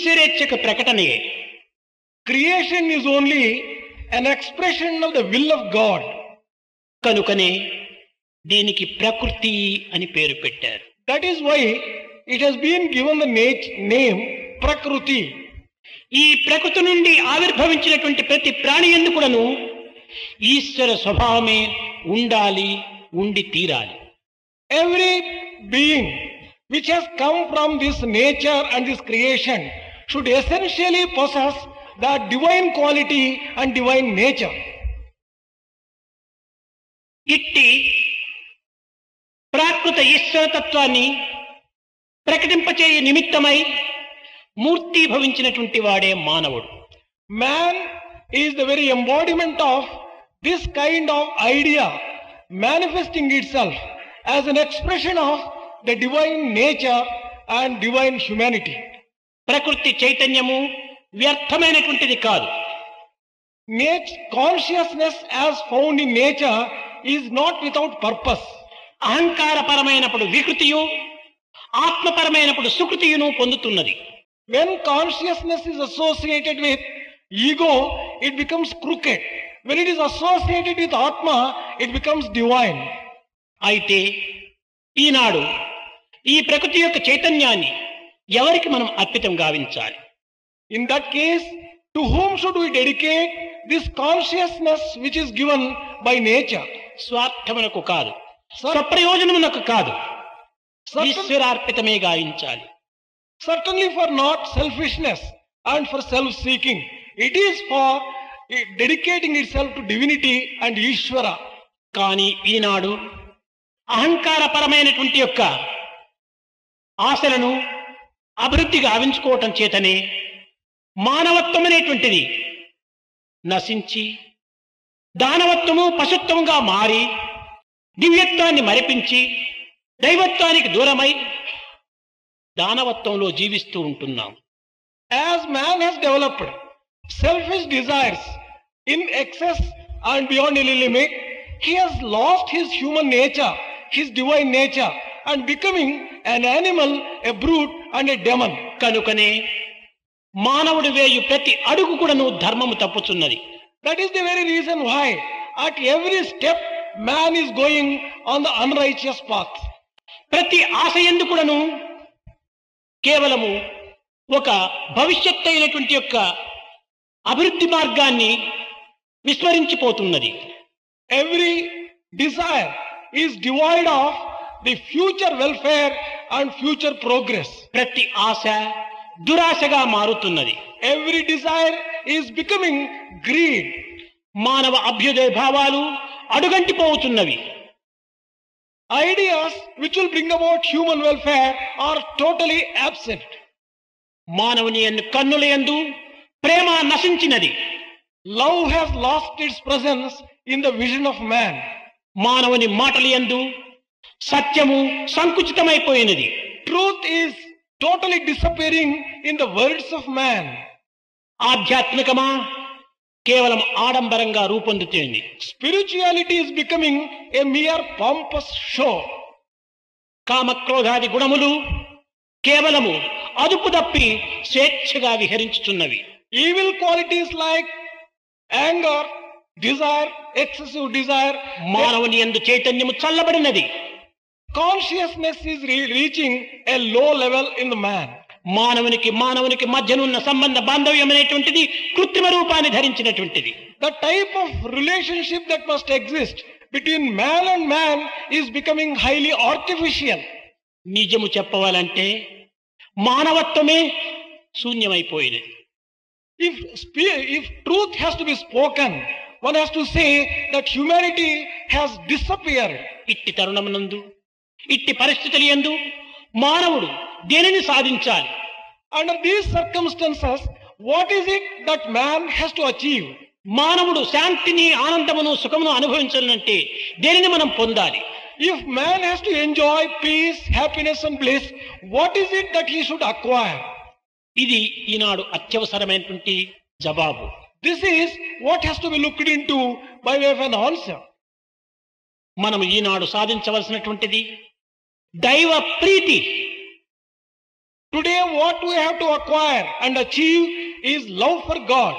ఈశ్వరేచ్ఛకు ప్రకటనయే. Creation is only an expression of the will of God. కనుకనే దీనికి ప్రకృతి అని పేరు పెట్టారు. That is why it has been given the name Prakruti. ఈ ప్రకృతి నుండి ఆవిర్భవించినటువంటి ప్రతి ప్రాణి యందు కూడాను ఈశ్వర స్వభావమే ఉండాలి, ఉండి తీరాలి. Every being which has come from this nature and this creation should essentially possess that divine quality and divine nature. ఇట్టి ప్రాకృత ఈశ్వరతత్వాన్ని ప్రకటింపచేయ నిమిత్తమై మూర్తి భవించినటువంటి వాడే మానవుడు. Man is the very embodiment of this kind of idea manifesting itself as an expression of the divine nature and divine humanity. ప్రకృతి చైతన్యము వ్యర్థమైనటువంటిది కాదు. Consciousness as found in nature is not without purpose. అహంకారపరమైనప్పుడు వికృతియు, ఆత్మపరమైనప్పుడు సుకృతియును పొందుతున్నది. When consciousness is associated with ego, it becomes crooked. When it is associated with Atma, it becomes divine. అయితే ఈనాడు ఈ ప్రకృతి యొక్క చైతన్యాన్ని ఎవరికి మనం అర్పితం గావించాలి? In that case, to whom should we dedicate this consciousness which is given by nature? స్వార్థమునకు కాదు, స్వప్రయోజనమునకు కాదు, ఈశ్వరార్పితమే గావించాలి. Certainly for not selfishness and for self-seeking. It is for dedicating itself to divinity and Ishvara. కానీ ఈనాడు అహంకారపరమైనటువంటి యొక్క ఆశలను అభివృద్ధి గావించుకోవటం చేతనే మానవత్వం అనేటువంటిది నశించి దానవత్వము పశుత్వంగా మారి దివ్యత్వాన్ని మరిపించి దైవత్వానికి దూరమై దానవత్వంలో జీవిస్తూ ఉంటున్నాం. As man has developed selfish desires in excess and beyond any limit, he has lost his human nature, his divine nature, and becoming an animal, a brute and a demon. కనుకనే మానవుడు వేయు ప్రతి అడుగు కూడాను ధర్మము తప్పుచున్నది. That is the very reason why at every step man is going on the unrighteous path. ప్రతి ఆశ యందు కూడాను కేవలము ఒక భవిష్యత్తు అయినటువంటి యొక్క అభివృద్ధి మార్గాన్ని విస్మరించిపోతున్నది. Every desire is devoid of the future welfare and future progress. ప్రతి ఆశ దురాశగా మారుతున్నది. Every desire is becoming greed. మానవ అభ్యుదయ భావాలు అడుగంటిపోతున్నవి. Ideas which will bring about human welfare are totally absent. మానవుని కన్నుల యందు ప్రేమ నశించినది. Love has lost its presence in the vision of man. మానవుని మాటల యందు సత్యము సంకుచితమైపోయినది. Truth is totally disappearing in the words of man. ఆధ్యాత్మికమా కేవలం ఆడంబరంగా రూపొందుతుంది. Spirituality is becoming a mere pompous show. కామక్రోధాది గుణములు కేవలము అదుపు తప్పి స్వేచ్ఛగా విహరించుచున్నవి. Evil qualities like anger, desire, excessive desire, మానవుని యందు చైతన్యము చల్లబడినది. consciousness is reaching a low level in the man. మానవునికి మధ్యనున్న సంబంధ బాంధవ్యం అనేటువంటిది కృత్రిమ రూపాన్ని ధరించినటువంటిది. The type of relationship that must exist between man and man is becoming highly artificial. నిజము చెప్పవాలంటే మానవత్వమే శూన్యమైపోయింది. If truth has to be spoken, one has to say that humanity has disappeared. ఇట్టి తరుణమునందు ఇట్టి పరిస్థితుల యందు మానవుడు దేనిని సాధించాలి? Under these circumstances, what is it that man has to achieve? మానవుడు శాంతిని, ఆనందమును, సుఖమును అనుభవించాలంటే దేనిని మనం పొందాలి? If man has to enjoy peace, happiness and bliss, what is it that he should acquire? ఇది ఈనాడు అత్యవసరమైనటువంటి జవాబు. This is what has to be looked into by way of an answer. మనం ఈనాడు సాధించవలసినటువంటిది దైవ ప్రీతి. Today what we have to acquire and achieve is love for God.